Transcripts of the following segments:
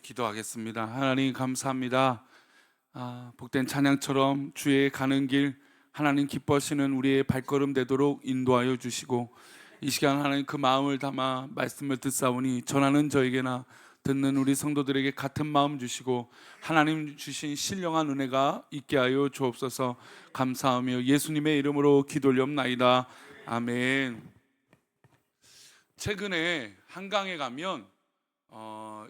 기도하겠습니다. 하나님 감사합니다. 복된 찬양처럼 주의 가는 길 하나님 기뻐하시는 우리의 발걸음 되도록 인도하여 주시고, 이 시간 하나님 그 마음을 담아 말씀을 듣사오니 전하는 저에게나 듣는 우리 성도들에게 같은 마음 주시고 하나님 주신 신령한 은혜가 있게 하여 주옵소서. 감사하며 예수님의 이름으로 기도올옵나이다. 아멘. 최근에 한강에 가면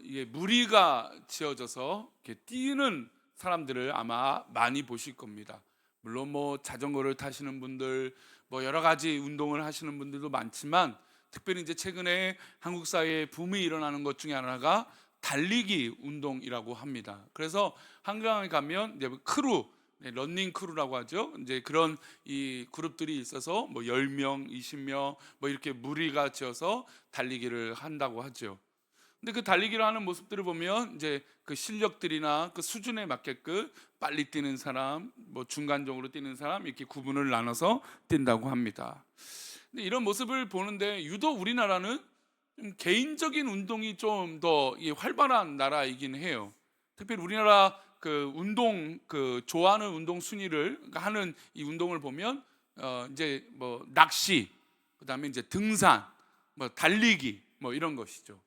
이게 무리가 지어져서 이렇게 뛰는 사람들을 아마 많이 보실 겁니다. 물론 뭐 자전거를 타시는 분들, 뭐 여러 가지 운동을 하시는 분들도 많지만, 특별히 이제 최근에 한국 사회에 붐이 일어나는 것 중에 하나가 달리기 운동이라고 합니다. 그래서 한강에 가면 이제 크루, 런닝 크루라고 하죠. 이제 그런 이 그룹들이 있어서 뭐 10명, 20명 뭐 이렇게 무리가 지어서 달리기를 한다고 하죠. 근데 그 달리기를 하는 모습들을 보면 이제 그 실력들이나 그 수준에 맞게끔 빨리 뛰는 사람, 뭐 중간적으로 뛰는 사람 이렇게 구분을 나눠서 뛴다고 합니다. 근데 이런 모습을 보는데 유독 우리나라는 좀 개인적인 운동이 좀 더 활발한 나라이긴 해요. 특별히 우리나라 그 운동 그 좋아하는 운동 순위를 하는 이 운동을 보면 이제 뭐 낚시, 그다음에 이제 등산, 뭐 달리기 뭐 이런 것이죠.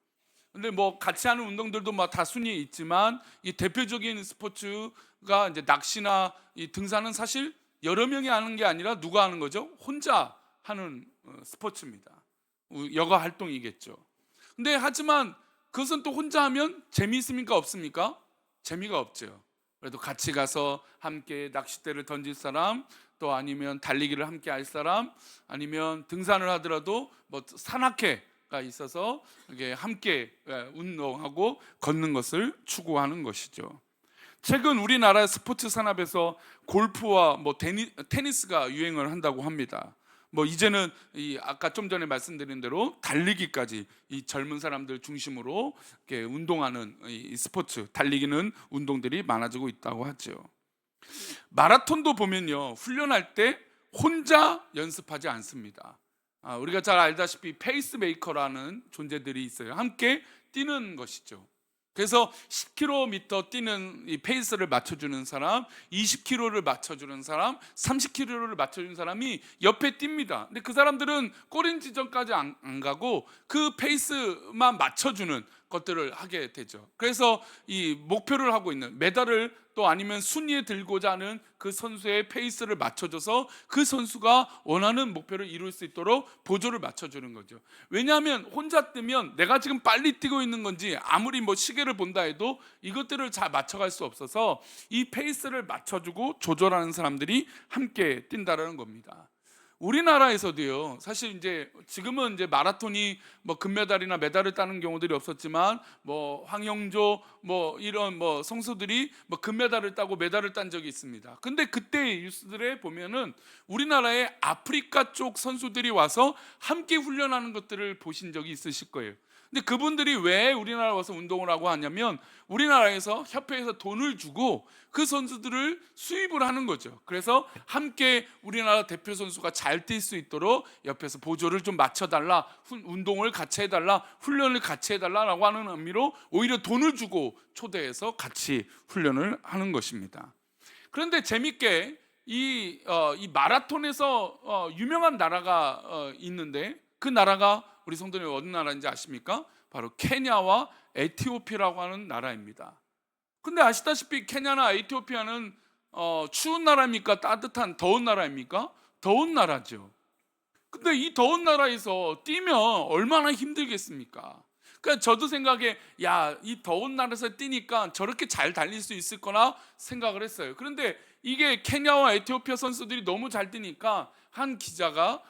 근데 뭐 같이 하는 운동들도 막 다 순위에 있지만 이 대표적인 스포츠가 이제 낚시나 이 등산은 사실 여러 명이 하는 게 아니라 누가 하는 거죠? 혼자 하는 스포츠입니다. 여가 활동이겠죠. 근데 하지만 그것은 또 혼자 하면 재미있습니까? 없습니까? 재미가 없죠. 그래도 같이 가서 함께 낚싯대를 던질 사람, 또 아니면 달리기를 함께 할 사람, 아니면 등산을 하더라도 뭐 산악회가 있어서 이게 함께 운동하고 걷는 것을 추구하는 것이죠. 최근 우리나라 스포츠 산업에서 골프와 뭐 테니스가 유행을 한다고 합니다. 뭐 이제는 이 아까 좀 전에 말씀드린 대로 달리기까지 이 젊은 사람들 중심으로 이렇게 운동하는 이 스포츠, 달리기는 운동들이 많아지고 있다고 하죠. 마라톤도 보면요, 훈련할 때 혼자 연습하지 않습니다. 우리가 잘 알다시피 페이스메이커라는 존재들이 있어요. 함께 뛰는 것이죠. 그래서 10km 뛰는 이 페이스를 맞춰주는 사람, 20km를 맞춰주는 사람, 30km를 맞춰주는 사람이 옆에 뜁니다. 근데 그 사람들은 꼬린 지점까지 안 가고 그 페이스만 맞춰주는 것들을 하게 되죠. 그래서 이 목표를 하고 있는 메달을 또 아니면 순위에 들고자 하는 그 선수의 페이스를 맞춰줘서 그 선수가 원하는 목표를 이룰 수 있도록 보조를 맞춰주는 거죠. 왜냐하면 혼자 뛰면 내가 지금 빨리 뛰고 있는 건지 아무리 뭐 시계를 본다 해도 이것들을 잘 맞춰갈 수 없어서 이 페이스를 맞춰주고 조절하는 사람들이 함께 뛴다라는 겁니다. 우리나라에서도요, 사실 이제 지금은 이제 마라톤이 뭐 금메달이나 메달을 따는 경우들이 없었지만, 뭐 황영조 뭐 이런 뭐 선수들이 뭐 금메달을 따고 메달을 딴 적이 있습니다. 근데 그때 뉴스들에 보면은 우리나라의 아프리카 쪽 선수들이 와서 함께 훈련하는 것들을 보신 적이 있으실 거예요. 근데 그분들이 왜 우리나라 와서 운동을 하고 하냐면, 우리나라에서 협회에서 돈을 주고 그 선수들을 수입을 하는 거죠. 그래서 함께 우리나라 대표 선수가 잘 뛸 수 있도록 옆에서 보조를 좀 맞춰달라, 운동을 같이 해달라, 훈련을 같이 해달라라고 하는 의미로 오히려 돈을 주고 초대해서 같이 훈련을 하는 것입니다. 그런데 재밌게 이 마라톤에서 유명한 나라가 있는데, 그 나라가 우리 성도님 어느 나라인지 아십니까? 바로 케냐와 에티오피아라고 하는 나라입니다. 근데 아시다시피 케냐나 에티오피아는 추운 나라입니까? 따뜻한 더운 나라입니까? 더운 나라죠. 근데 이 더운 나라에서 뛰면 얼마나 힘들겠습니까? 그러니까 저도 생각에 이 더운 나라에서 뛰니까 저렇게 잘 달릴 수 있을 거나 생각을 했어요. 그런데 이게 케냐와 에티오피아 선수들이 너무 잘 뛰니까 한 기자가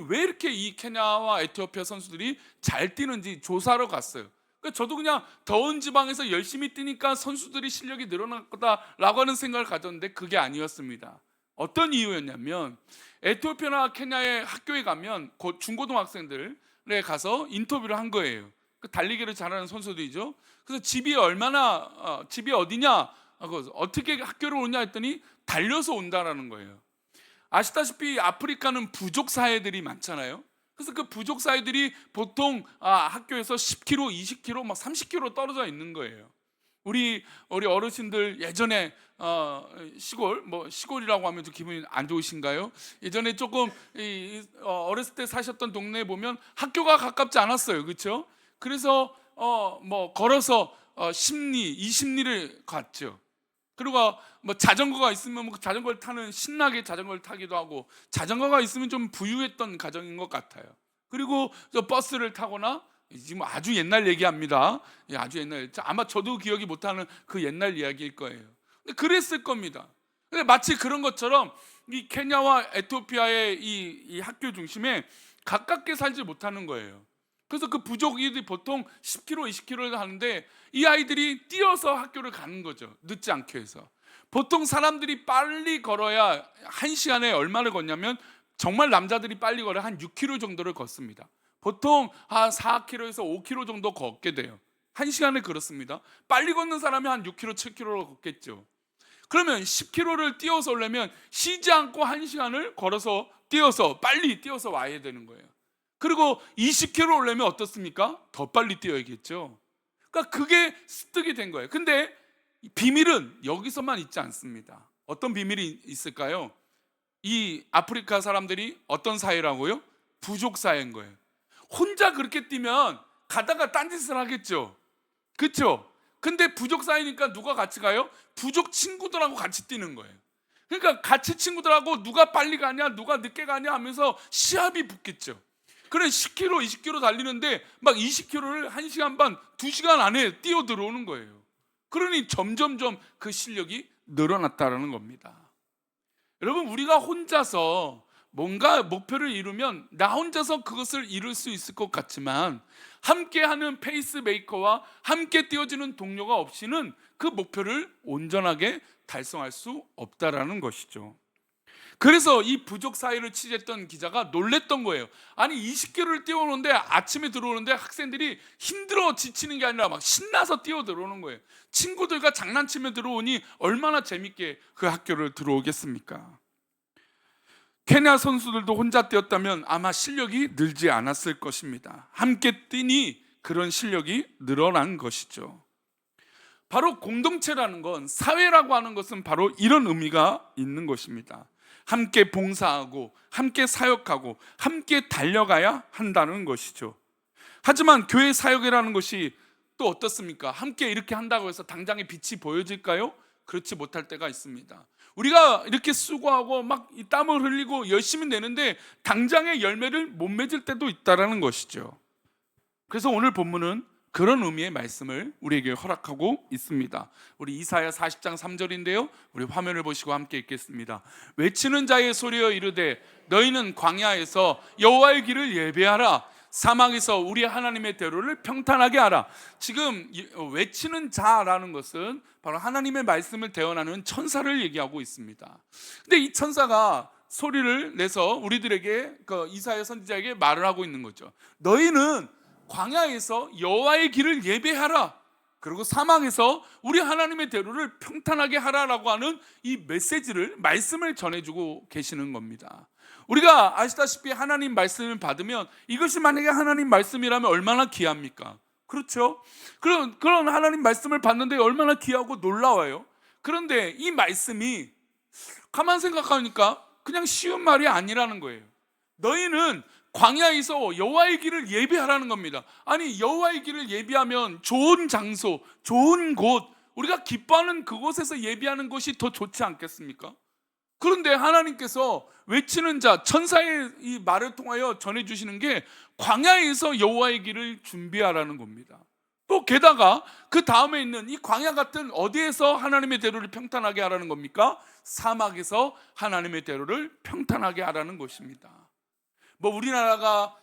왜 이렇게 이 케냐와 에티오피아 선수들이 잘 뛰는지 조사하러 갔어요. 그러니까 저도 그냥 더운 지방에서 열심히 뛰니까 선수들이 실력이 늘어날 거다라고 하는 생각을 가졌는데 그게 아니었습니다. 어떤 이유였냐면, 에티오피아나 케냐의 학교에 가면 곧 중고등학생들에 가서 인터뷰를 한 거예요. 그 달리기를 잘하는 선수들이죠. 그래서 집이 어디냐, 어떻게 학교를 오냐 했더니 달려서 온다라는 거예요. 아시다시피 아프리카는 부족 사회들이 많잖아요. 그래서 그 부족 사이들이 보통 학교에서 10km, 20km, 막 30km 떨어져 있는 거예요. 우리 어르신들 예전에 시골, 뭐 시골이라고 하면 좀 기분이 안 좋으신가요? 예전에 조금 어렸을 때 사셨던 동네에 보면 학교가 가깝지 않았어요, 그렇죠? 그래서 뭐 걸어서 10리, 20리를 갔죠. 그리고 뭐 자전거가 있으면 뭐 자전거를 타는, 신나게 자전거를 타기도 하고, 자전거가 있으면 좀 부유했던 가정인 것 같아요. 그리고 저 버스를 타거나, 지금 아주 옛날 얘기합니다. 예, 아주 옛날, 아마 저도 기억이 못하는 그 옛날 이야기일 거예요. 근데 그랬을 겁니다. 근데 마치 그런 것처럼 이 케냐와 에티오피아의 이 학교 중심에 가깝게 살지 못하는 거예요. 그래서 그 부족이들이 보통 10km, 20km를 하는데 이 아이들이 뛰어서 학교를 가는 거죠. 늦지 않게 해서. 보통 사람들이 빨리 걸어야 1시간에 얼마를 걷냐면, 정말 남자들이 빨리 걸어야 한 6km 정도를 걷습니다. 보통 한 4km에서 5km 정도 걷게 돼요. 1시간에 그렇습니다. 빨리 걷는 사람이 한 6km, 7km를 걷겠죠. 그러면 10km를 뛰어서 오려면 쉬지 않고 1시간을 걸어서 뛰어서 빨리 뛰어서 와야 되는 거예요. 그리고 20km 오려면 어떻습니까? 더 빨리 뛰어야겠죠. 그러니까 그게 습득이 된 거예요. 근데 비밀은 여기서만 있지 않습니다. 어떤 비밀이 있을까요? 이 아프리카 사람들이 어떤 사회라고요? 부족 사회인 거예요. 혼자 그렇게 뛰면 가다가 딴짓을 하겠죠. 그렇죠? 근데 부족 사회니까 누가 같이 가요? 부족 친구들하고 같이 뛰는 거예요. 그러니까 같이 친구들하고 누가 빨리 가냐, 누가 늦게 가냐 하면서 시합이 붙겠죠. 그래 10km, 20km 달리는데 막 20km를 1시간 반, 2시간 안에 뛰어 들어오는 거예요. 그러니 점점점 그 실력이 늘어났다라는 겁니다. 여러분, 우리가 혼자서 뭔가 목표를 이루면 나 혼자서 그것을 이룰 수 있을 것 같지만, 함께하는 페이스메이커와 함께 뛰어주는 동료가 없이는 그 목표를 온전하게 달성할 수 없다라는 것이죠. 그래서 이 부족 사회를 취재했던 기자가 놀랬던 거예요. 아니 20km를 뛰어오는데, 아침에 들어오는데 학생들이 힘들어 지치는 게 아니라 막 신나서 뛰어 들어오는 거예요. 친구들과 장난치며 들어오니 얼마나 재밌게 그 학교를 들어오겠습니까? 케냐 선수들도 혼자 뛰었다면 아마 실력이 늘지 않았을 것입니다. 함께 뛰니 그런 실력이 늘어난 것이죠. 바로 공동체라는 건, 사회라고 하는 것은 바로 이런 의미가 있는 것입니다. 함께 봉사하고 함께 사역하고 함께 달려가야 한다는 것이죠. 하지만 교회 사역이라는 것이 또 어떻습니까? 함께 이렇게 한다고 해서 당장의 빛이 보여질까요? 그렇지 못할 때가 있습니다. 우리가 이렇게 수고하고 막 이 땀을 흘리고 열심히 내는데 당장의 열매를 못 맺을 때도 있다라는 것이죠. 그래서 오늘 본문은 그런 의미의 말씀을 우리에게 허락하고 있습니다. 우리 이사야 40장 3절인데요, 우리 화면을 보시고 함께 읽겠습니다. 외치는 자의 소리여 이르되 너희는 광야에서 여호와의 길을 예배하라, 사막에서 우리 하나님의 대로를 평탄하게 하라. 지금 외치는 자라는 것은 바로 하나님의 말씀을 대언하는 천사를 얘기하고 있습니다. 근데 이 천사가 소리를 내서 우리들에게, 그 이사야 선지자에게 말을 하고 있는 거죠. 너희는 광야에서 여호와의 길을 예배하라, 그리고 사막에서 우리 하나님의 대로를 평탄하게 하라라고 하는 이 메시지를, 말씀을 전해주고 계시는 겁니다. 우리가 아시다시피 하나님 말씀을 받으면 이것이 만약에 하나님 말씀이라면 얼마나 귀합니까? 그렇죠? 그런 하나님 말씀을 받는데 얼마나 귀하고 놀라워요. 그런데 이 말씀이 가만 생각하니까 그냥 쉬운 말이 아니라는 거예요. 너희는 광야에서 여호와의 길을 예비하라는 겁니다. 아니 여호와의 길을 예비하면 좋은 장소, 좋은 곳, 우리가 기뻐하는 그곳에서 예비하는 것이 더 좋지 않겠습니까? 그런데 하나님께서 외치는 자, 천사의 이 말을 통하여 전해주시는 게 광야에서 여호와의 길을 준비하라는 겁니다. 또 게다가 그 다음에 있는 이 광야 같은 어디에서 하나님의 대로를 평탄하게 하라는 겁니까? 사막에서 하나님의 대로를 평탄하게 하라는 것입니다. 뭐 우리나라가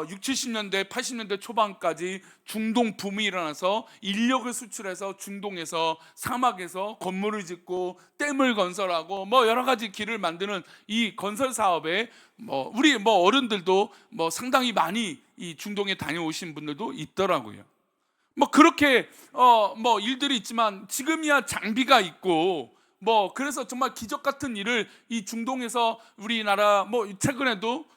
60, 70년대, 80년대 초반까지 중동 붐이 일어나서 인력을 수출해서 중동에서, 사막에서 건물을 짓고 댐을 건설하고 뭐 여러 가지 길을 만드는 이 건설 사업에 우리 어른들도 상당히 많이 이 중동에 다녀오신 분들도 있더라고요. 그렇게 일들이 있지만 지금이야 장비가 있고 그래서 정말 기적 같은 일을 이 중동에서 우리나라 최근에도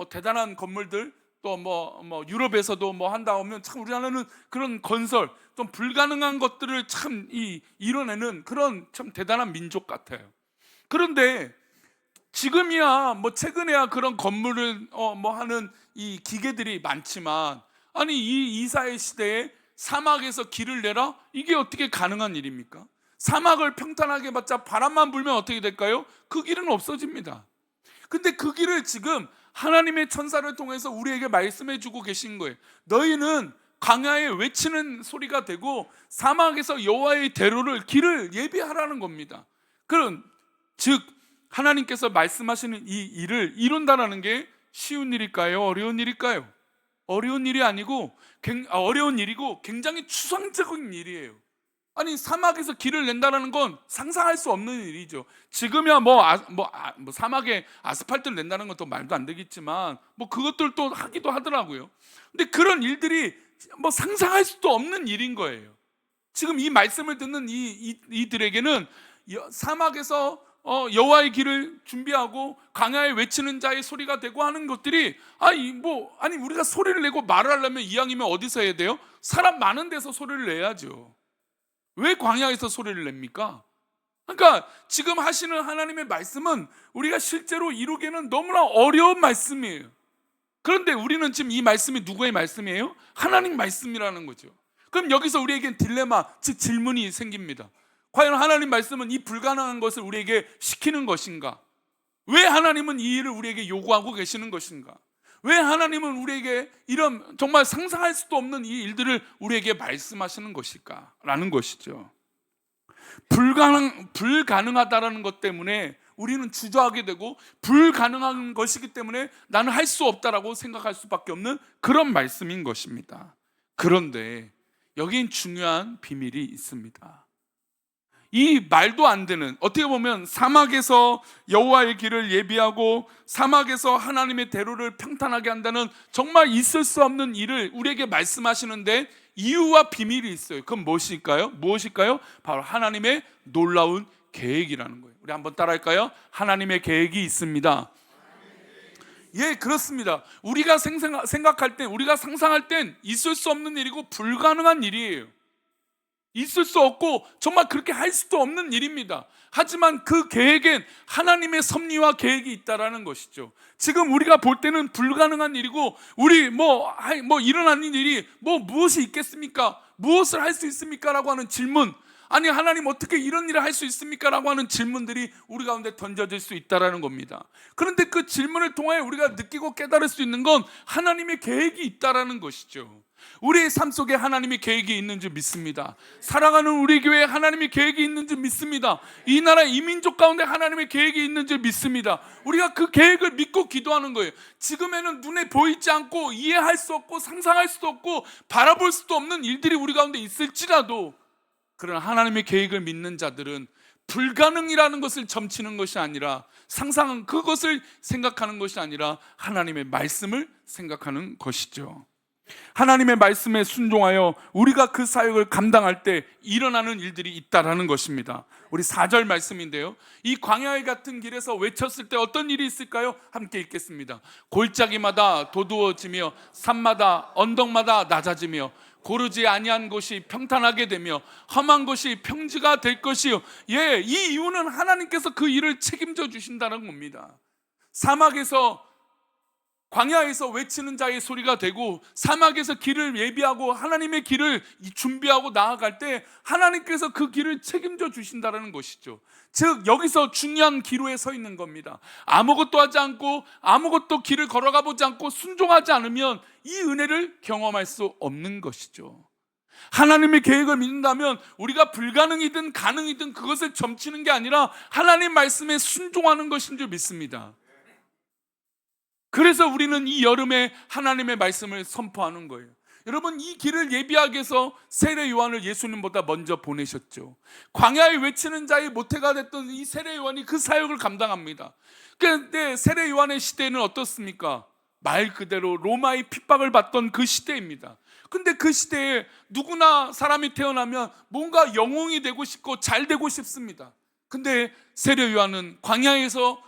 대단한 건물들 또 뭐 유럽에서도 뭐 한다 하면 참 우리나라는 그런 건설 좀 불가능한 것들을 참 이뤄내는 그런 참 대단한 민족 같아요. 그런데 지금이야 뭐 최근에야 그런 건물을 뭐 하는 이 기계들이 많지만, 아니 이 이사의 시대에 사막에서 길을 내라, 이게 어떻게 가능한 일입니까? 사막을 평탄하게 봤자 바람만 불면 어떻게 될까요? 그 길은 없어집니다. 근데 그 길을 지금 하나님의 천사를 통해서 우리에게 말씀해 주고 계신 거예요. 너희는 광야에 외치는 소리가 되고 사막에서 여호와의 대로를 길을 예비하라는 겁니다. 그런 즉 하나님께서 말씀하시는 이 일을 이룬다는 게 쉬운 일일까요? 어려운 일일까요? 어려운 일이 아니고 어려운 일이고 굉장히 추상적인 일이에요. 아니 사막에서 길을 낸다는 건 상상할 수 없는 일이죠. 지금이야 뭐 사막에 아스팔트를 낸다는 것도 말도 안 되겠지만 뭐 그것들도 하기도 하더라고요. 근데 그런 일들이 뭐 상상할 수도 없는 일인 거예요. 지금 이 말씀을 듣는 이들에게는 사막에서 여호와의 길을 준비하고 광야에 외치는 자의 소리가 되고 하는 것들이 아니 우리가 소리를 내고 말을 하려면 이왕이면 어디서 해야 돼요? 사람 많은 데서 소리를 내야죠. 왜 광야에서 소리를 냅니까? 그러니까 지금 하시는 하나님의 말씀은 우리가 실제로 이루기에는 너무나 어려운 말씀이에요. 그런데 우리는 지금 이 말씀이 누구의 말씀이에요? 하나님 말씀이라는 거죠. 그럼 여기서 우리에겐 딜레마, 즉 질문이 생깁니다. 과연 하나님 말씀은 이 불가능한 것을 우리에게 시키는 것인가? 왜 하나님은 이 일을 우리에게 요구하고 계시는 것인가? 왜 하나님은 우리에게 이런 정말 상상할 수도 없는 이 일들을 우리에게 말씀하시는 것일까? 라는 것이죠. 불가능하다라는 것 때문에 우리는 주저하게 되고, 불가능한 것이기 때문에 나는 할 수 없다라고 생각할 수밖에 없는 그런 말씀인 것입니다. 그런데 여긴 중요한 비밀이 있습니다. 이 말도 안 되는, 어떻게 보면 사막에서 여호와의 길을 예비하고 사막에서 하나님의 대로를 평탄하게 한다는 정말 있을 수 없는 일을 우리에게 말씀하시는데 이유와 비밀이 있어요. 그건 무엇일까요? 바로 하나님의 놀라운 계획이라는 거예요. 우리 한번 따라할까요? 하나님의 계획이 있습니다. 예, 그렇습니다. 우리가 생각할 땐, 우리가 상상할 땐 있을 수 없는 일이고 불가능한 일이에요. 있을 수 없고 정말 그렇게 할 수도 없는 일입니다. 하지만 그 계획엔 하나님의 섭리와 계획이 있다라는 것이죠. 지금 우리가 볼 때는 불가능한 일이고, 우리 일어나는 일이 무엇이 있겠습니까? 무엇을 할 수 있습니까? 라고 하는 질문, 아니 하나님 어떻게 이런 일을 할 수 있습니까? 라고 하는 질문들이 우리 가운데 던져질 수 있다라는 겁니다. 그런데 그 질문을 통해 우리가 느끼고 깨달을 수 있는 건 하나님의 계획이 있다라는 것이죠. 우리의 삶 속에 하나님의 계획이 있는 줄 믿습니다. 살아가는 우리 교회에 하나님의 계획이 있는 줄 믿습니다. 이 나라 이 민족 가운데 하나님의 계획이 있는 줄 믿습니다. 우리가 그 계획을 믿고 기도하는 거예요. 지금에는 눈에 보이지 않고 이해할 수 없고 상상할 수도 없고 바라볼 수도 없는 일들이 우리 가운데 있을지라도, 그러나 하나님의 계획을 믿는 자들은 불가능이라는 것을 점치는 것이 아니라, 상상은 그것을 생각하는 것이 아니라 하나님의 말씀을 생각하는 것이죠. 하나님의 말씀에 순종하여 우리가 그 사역을 감당할 때 일어나는 일들이 있다라는 것입니다. 우리 4절 말씀인데요, 이 광야의 같은 길에서 외쳤을 때 어떤 일이 있을까요? 함께 읽겠습니다. 골짜기마다 도두어지며 산마다 언덕마다 낮아지며 고르지 아니한 곳이 평탄하게 되며 험한 곳이 평지가 될 것이요. 예, 이 이유는 하나님께서 그 일을 책임져 주신다는 겁니다. 사막에서, 광야에서 외치는 자의 소리가 되고 사막에서 길을 예비하고 하나님의 길을 준비하고 나아갈 때 하나님께서 그 길을 책임져 주신다는 것이죠. 즉 여기서 중요한 기로에 서 있는 겁니다. 아무것도 하지 않고 아무것도 길을 걸어가 보지 않고 순종하지 않으면 이 은혜를 경험할 수 없는 것이죠. 하나님의 계획을 믿는다면 우리가 불가능이든 가능이든 그것을 점치는 게 아니라 하나님 말씀에 순종하는 것인 줄 믿습니다. 그래서 우리는 이 여름에 하나님의 말씀을 선포하는 거예요. 여러분, 이 길을 예비하기 위해서 세례 요한을 예수님보다 먼저 보내셨죠. 광야에 외치는 자의 모태가 됐던 이 세례 요한이 그 사역을 감당합니다. 그런데 세례 요한의 시대는 어떻습니까? 말 그대로 로마의 핍박을 받던 그 시대입니다. 근데 그 시대에 누구나 사람이 태어나면 뭔가 영웅이 되고 싶고 잘 되고 싶습니다. 근데 세례 요한은 광야에서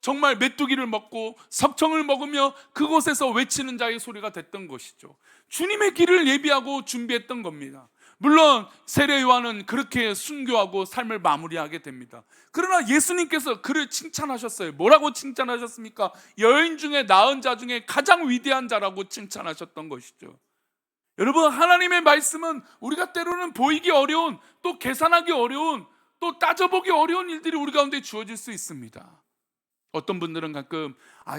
정말 메뚜기를 먹고 석청을 먹으며 그곳에서 외치는 자의 소리가 됐던 것이죠. 주님의 길을 예비하고 준비했던 겁니다. 물론 세례 요한은 그렇게 순교하고 삶을 마무리하게 됩니다. 그러나 예수님께서 그를 칭찬하셨어요. 뭐라고 칭찬하셨습니까? 여인 중에 낳은 자 중에 가장 위대한 자라고 칭찬하셨던 것이죠. 여러분, 하나님의 말씀은 우리가 때로는 보이기 어려운, 또 계산하기 어려운, 또 따져보기 어려운 일들이 우리 가운데 주어질 수 있습니다. 어떤 분들은 가끔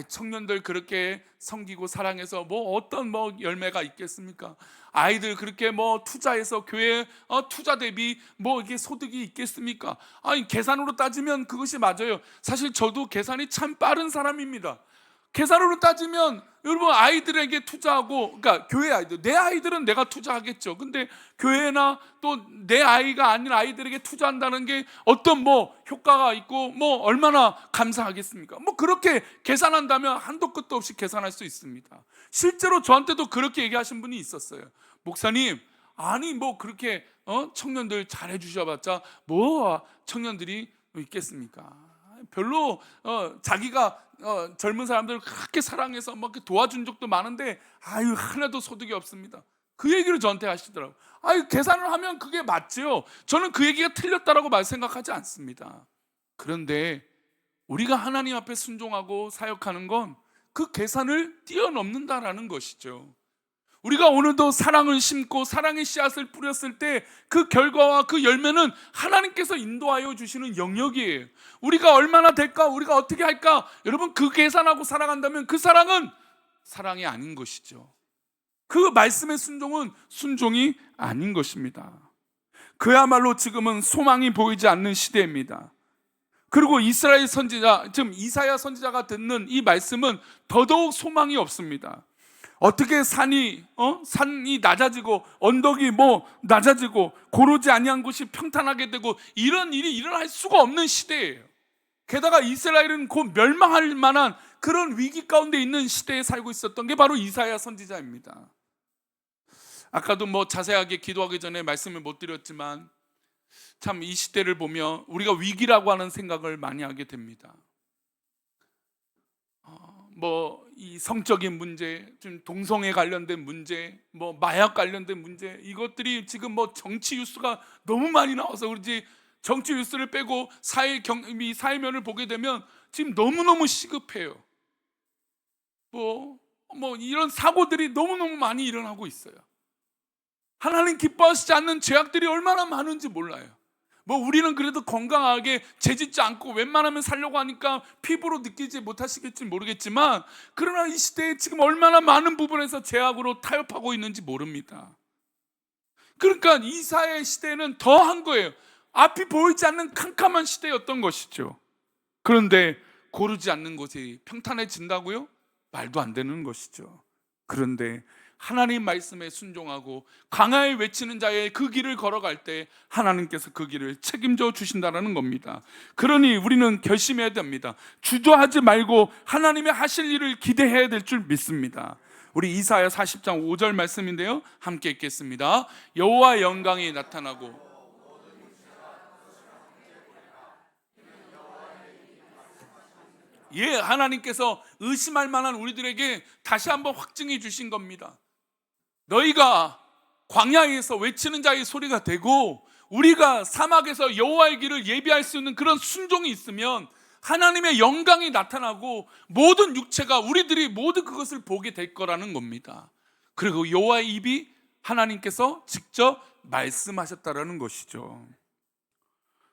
청년들 그렇게 섬기고 사랑해서 어떤 열매가 있겠습니까? 아이들 그렇게 투자해서 교회 투자 대비 이게 소득이 있겠습니까? 계산으로 따지면 그것이 맞아요. 사실 저도 계산이 참 빠른 사람입니다. 계산으로 따지면 여러분, 아이들에게 투자하고, 그러니까 교회 아이들, 내 아이들은 내가 투자하겠죠. 근데 교회나 또 내 아이가 아닌 아이들에게 투자한다는 게 어떤 효과가 있고 얼마나 감사하겠습니까? 그렇게 계산한다면 한도 끝도 없이 계산할 수 있습니다. 실제로 저한테도 그렇게 얘기하신 분이 있었어요. 목사님, 그렇게 청년들 잘해 주셔봤자 청년들이 있겠습니까? 별로 자기가 젊은 사람들을 그렇게 사랑해서 도와준 적도 많은데 하나도 소득이 없습니다. 그 얘기를 저한테 하시더라고요. 계산을 하면 그게 맞죠. 저는 그 얘기가 틀렸다라고 생각하지 않습니다. 그런데 우리가 하나님 앞에 순종하고 사역하는 건 그 계산을 뛰어넘는다라는 것이죠. 우리가 오늘도 사랑을 심고 사랑의 씨앗을 뿌렸을 때 그 결과와 그 열매는 하나님께서 인도하여 주시는 영역이에요. 우리가 얼마나 될까? 우리가 어떻게 할까? 여러분, 그 계산하고 살아간다면 그 사랑은 사랑이 아닌 것이죠. 그 말씀의 순종은 순종이 아닌 것입니다. 그야말로 지금은 소망이 보이지 않는 시대입니다. 그리고 이스라엘 선지자, 지금 이사야 선지자가 듣는 이 말씀은 더더욱 소망이 없습니다. 어떻게 산이 낮아지고 언덕이 낮아지고 고르지 아니한 곳이 평탄하게 되고 이런 일이 일어날 수가 없는 시대예요. 게다가 이스라엘은 곧 멸망할 만한 그런 위기 가운데 있는 시대에 살고 있었던 게 바로 이사야 선지자입니다. 아까도 자세하게 기도하기 전에 말씀을 못 드렸지만 참 이 시대를 보며 우리가 위기라고 하는 생각을 많이 하게 됩니다. 이 성적인 문제, 좀 동성애 관련된 문제, 마약 관련된 문제, 이것들이 지금 정치 뉴스가 너무 많이 나와서 그런지 정치 뉴스를 빼고 사회면을 보게 되면 지금 너무너무 시급해요. 이런 사고들이 너무너무 많이 일어나고 있어요. 하나님 기뻐하시지 않는 죄악들이 얼마나 많은지 몰라요. 우리는 그래도 건강하게 재짓지 않고 웬만하면 살려고 하니까 피부로 느끼지 못하시겠지 모르겠지만, 그러나 이 시대에 지금 얼마나 많은 부분에서 죄악으로 타협하고 있는지 모릅니다. 그러니까 이사의 시대는 더한 거예요. 앞이 보이지 않는 캄캄한 시대였던 것이죠. 그런데 고르지 않는 곳이 평탄해진다고요? 말도 안 되는 것이죠. 그런데 하나님 말씀에 순종하고 강하게 외치는 자의 그 길을 걸어갈 때 하나님께서 그 길을 책임져 주신다는 겁니다. 그러니 우리는 결심해야 됩니다. 주저하지 말고 하나님의 하실 일을 기대해야 될 줄 믿습니다. 우리 이사야 40장 5절 말씀인데요, 함께 읽겠습니다. 여호와의 영광이 나타나고 하나님께서 의심할 만한 우리들에게 다시 한번 확증해 주신 겁니다. 너희가 광야에서 외치는 자의 소리가 되고 우리가 사막에서 여호와의 길을 예비할 수 있는 그런 순종이 있으면 하나님의 영광이 나타나고 모든 육체가, 우리들이 모두 그것을 보게 될 거라는 겁니다. 그리고 여호와의 입이 하나님께서 직접 말씀하셨다라는 것이죠.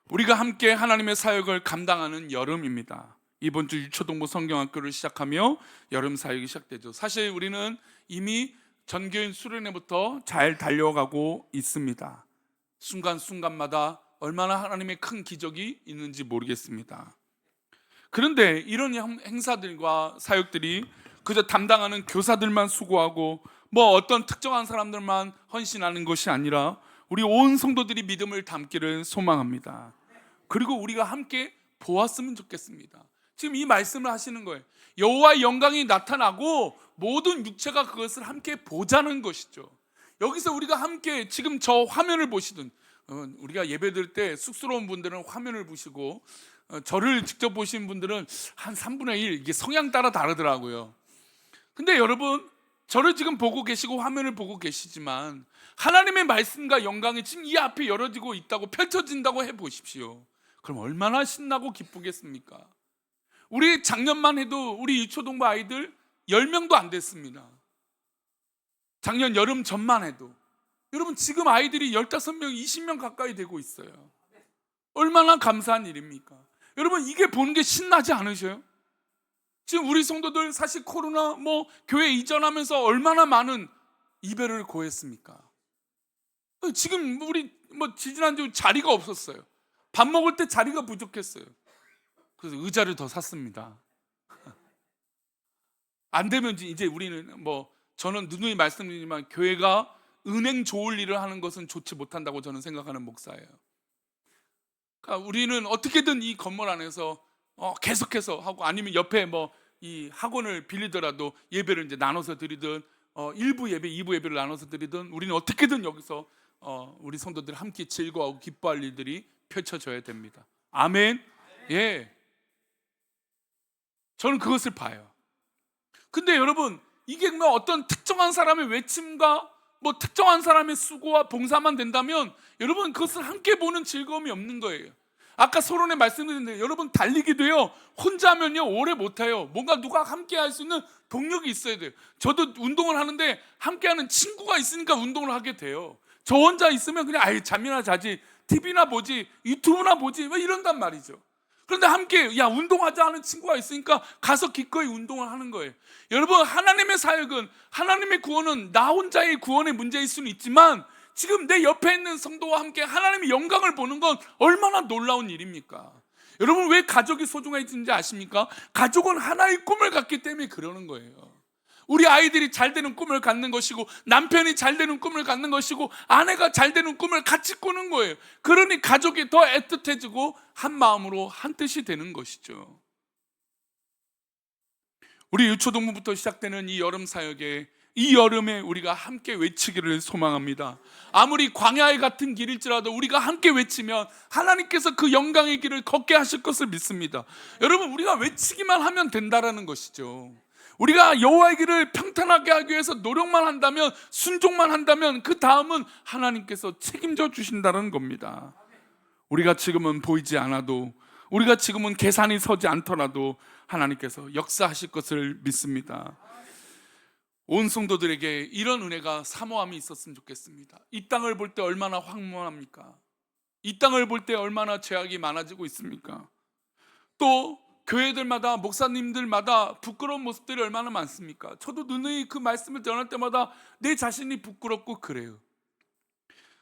우리가 함께 하나님의 사역을 감당하는 여름입니다. 이번 주 유초동부 성경학교를 시작하며 여름 사역이 시작되죠. 사실 우리는 이미 전교인 수련회부터 잘 달려가고 있습니다. 순간순간마다 얼마나 하나님의 큰 기적이 있는지 모르겠습니다. 그런데 이런 행사들과 사역들이 그저 담당하는 교사들만 수고하고 어떤 특정한 사람들만 헌신하는 것이 아니라 우리 온 성도들이 믿음을 담기를 소망합니다. 그리고 우리가 함께 보았으면 좋겠습니다. 지금 이 말씀을 하시는 거예요. 여호와의 영광이 나타나고 모든 육체가 그것을 함께 보자는 것이죠. 여기서 우리가 함께 지금 저 화면을 보시든, 우리가 예배 드릴 때 쑥스러운 분들은 화면을 보시고 저를 직접 보신 분들은 한 3분의 1, 이게 성향 따라 다르더라고요. 근데 여러분, 저를 지금 보고 계시고 화면을 보고 계시지만 하나님의 말씀과 영광이 지금 이 앞에 열어지고 있다고, 펼쳐진다고 해보십시오. 그럼 얼마나 신나고 기쁘겠습니까? 우리 작년만 해도 우리 유초동부 아이들 10명도 안 됐습니다. 작년 여름 전만 해도. 여러분, 지금 아이들이 15명, 20명 가까이 되고 있어요. 얼마나 감사한 일입니까? 여러분, 이게 보는 게 신나지 않으셔요? 지금 우리 성도들 사실 코로나 교회 이전하면서 얼마나 많은 이별을 고했습니까? 지금 우리 지지난주 자리가 없었어요. 밥 먹을 때 자리가 부족했어요. 그래서 의자를 더 샀습니다. 안 되면 이제 우리는 저는 누누이 말씀드리지만 교회가 은행 좋을 일을 하는 것은 좋지 못한다고 저는 생각하는 목사예요. 그러니까 우리는 어떻게든 이 건물 안에서 계속해서 하고, 아니면 옆에 이 학원을 빌리더라도 예배를 이제 나눠서 드리든, 1부 예배, 2부 예배를 나눠서 드리든, 우리는 어떻게든 여기서 우리 성도들 함께 즐거워하고 기뻐할 일들이 펼쳐져야 됩니다. 아멘. 예, 저는 그것을 봐요. 근데 여러분, 이게 어떤 특정한 사람의 외침과 특정한 사람의 수고와 봉사만 된다면 여러분, 그것을 함께 보는 즐거움이 없는 거예요. 아까 서론에 말씀드렸는데 여러분, 달리기도요, 혼자 하면요 오래 못해요. 뭔가 누가 함께 할 수 있는 동력이 있어야 돼요. 저도 운동을 하는데 함께하는 친구가 있으니까 운동을 하게 돼요. 저 혼자 있으면 그냥 잠이나 자지, TV나 보지, 유튜브나 보지 이런단 말이죠. 그런데 함께 운동하자 하는 친구가 있으니까 가서 기꺼이 운동을 하는 거예요. 여러분, 하나님의 사역은, 하나님의 구원은 나 혼자의 구원의 문제일 수는 있지만 지금 내 옆에 있는 성도와 함께 하나님의 영광을 보는 건 얼마나 놀라운 일입니까? 여러분, 왜 가족이 소중해지는지 아십니까? 가족은 하나의 꿈을 갖기 때문에 그러는 거예요. 우리 아이들이 잘 되는 꿈을 갖는 것이고, 남편이 잘 되는 꿈을 갖는 것이고, 아내가 잘 되는 꿈을 같이 꾸는 거예요. 그러니 가족이 더 애틋해지고 한 마음으로 한 뜻이 되는 것이죠. 우리 유초동부부터 시작되는 이 여름 사역에, 이 여름에 우리가 함께 외치기를 소망합니다. 아무리 광야의 같은 길일지라도 우리가 함께 외치면 하나님께서 그 영광의 길을 걷게 하실 것을 믿습니다. 여러분, 우리가 외치기만 하면 된다라는 것이죠. 우리가 여호와의 길을 평탄하게 하기 위해서 노력만 한다면, 순종만 한다면 그 다음은 하나님께서 책임져 주신다는 겁니다. 우리가 지금은 보이지 않아도, 우리가 지금은 계산이 서지 않더라도 하나님께서 역사하실 것을 믿습니다. 온 성도들에게 이런 은혜가, 사모함이 있었으면 좋겠습니다. 이 땅을 볼 때 얼마나 황무합니까? 이 땅을 볼 때 얼마나 죄악이 많아지고 있습니까? 또 교회들마다, 목사님들마다 부끄러운 모습들이 얼마나 많습니까? 저도 누누이 그 말씀을 전할 때마다 내 자신이 부끄럽고 그래요.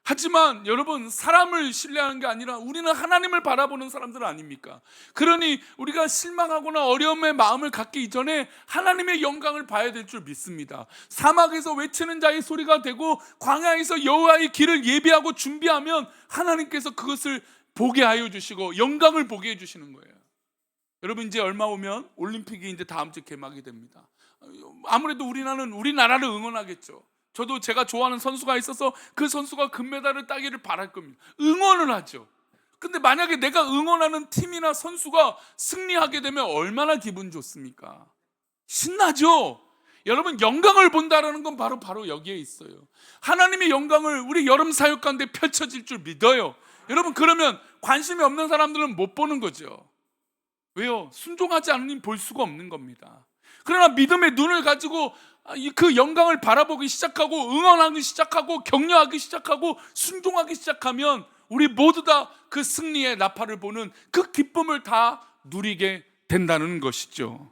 하지만 여러분, 사람을 신뢰하는 게 아니라 우리는 하나님을 바라보는 사람들 아닙니까? 그러니 우리가 실망하거나 어려움의 마음을 갖기 이전에 하나님의 영광을 봐야 될 줄 믿습니다. 사막에서 외치는 자의 소리가 되고 광야에서 여호와의 길을 예비하고 준비하면 하나님께서 그것을 보게 하여 주시고 영광을 보게 해 주시는 거예요. 여러분, 이제 얼마 후면 올림픽이 이제 다음 주 개막이 됩니다. 아무래도 우리나라를 응원하겠죠. 저도 제가 좋아하는 선수가 있어서 그 선수가 금메달을 따기를 바랄 겁니다. 응원을 하죠. 근데 만약에 내가 응원하는 팀이나 선수가 승리하게 되면 얼마나 기분 좋습니까? 신나죠? 여러분, 영광을 본다라는 건 바로 여기에 있어요. 하나님의 영광을 우리 여름 사역 가운데 펼쳐질 줄 믿어요. 여러분, 그러면 관심이 없는 사람들은 못 보는 거죠. 왜요? 순종하지 않으니 볼 수가 없는 겁니다. 그러나 믿음의 눈을 가지고 그 영광을 바라보기 시작하고, 응원하기 시작하고, 격려하기 시작하고, 순종하기 시작하면 우리 모두 다 그 승리의 나팔을 보는 그 기쁨을 다 누리게 된다는 것이죠.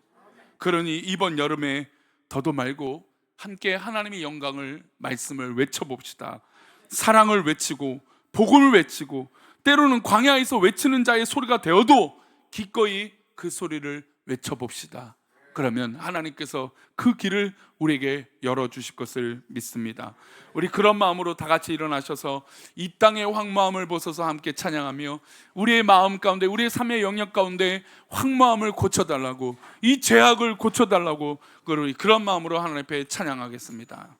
그러니 이번 여름에 더도 말고 함께 하나님의 영광을, 말씀을 외쳐봅시다. 사랑을 외치고 복음을 외치고, 때로는 광야에서 외치는 자의 소리가 되어도 기꺼이 그 소리를 외쳐봅시다. 그러면 하나님께서 그 길을 우리에게 열어주실 것을 믿습니다. 우리 그런 마음으로 다 같이 일어나셔서 이 땅의 황무함을 벗어서 함께 찬양하며, 우리의 마음 가운데, 우리의 삶의 영역 가운데 황무함을 고쳐달라고, 이 죄악을 고쳐달라고 그런 마음으로 하나님 앞에 찬양하겠습니다.